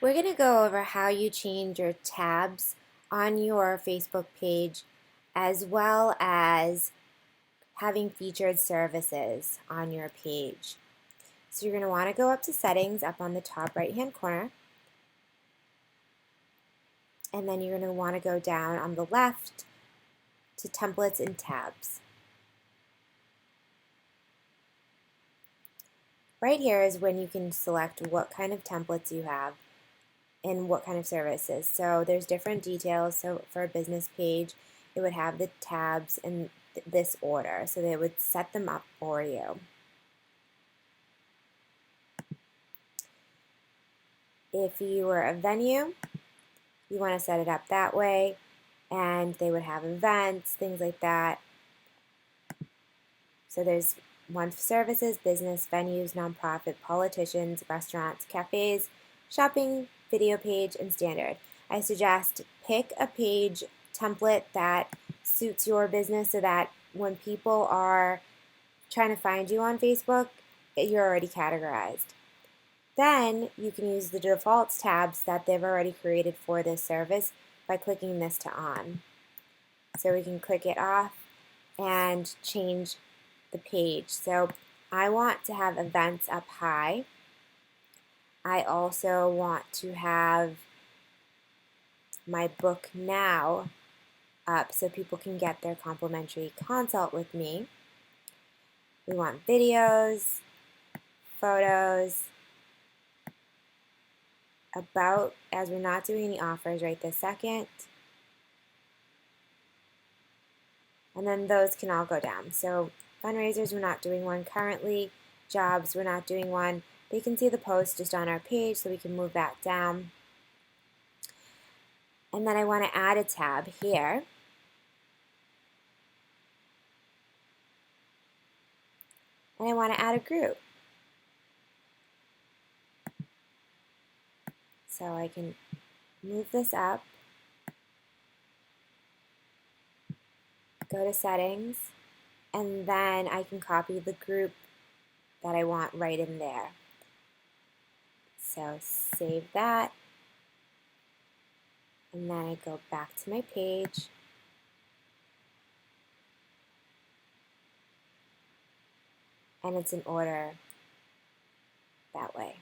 We're going to go over how you change your tabs on your Facebook page as well as having featured services on your page. So you're going to want to go up to settings up on the top right hand corner, and then you're going to want to go down on the left to templates and tabs. Right here is when you can select what kind of templates you have and what kind of services. So there's different details. So for a business page, it would have the tabs in this order. So they would set them up for you. If you were a venue, you want to set it up that way, and they would have events, things like that. So there's one for services, business, venues, nonprofit, politicians, restaurants, cafes, shopping, video page, and standard. I suggest pick a page template that suits your business so that when people are trying to find you on Facebook, you're already categorized. Then you can use the defaults tabs that they've already created for this service by clicking this to on. So we can click it off and change the page. So I want to have events up high. I also want to have my book now up so people can get their complimentary consult with me. We want videos, photos, about, as we're not doing any offers right this second. And then those can all go down. So fundraisers, we're not doing one currently. Jobs, we're not doing one. But you can see the post just on our page, so we can move that down. And then I want to add a tab here. And I want to add a group. So I can move this up, go to settings, and then I can copy the group that I want right in there. So save that, and then I go back to my page, and it's in order that way.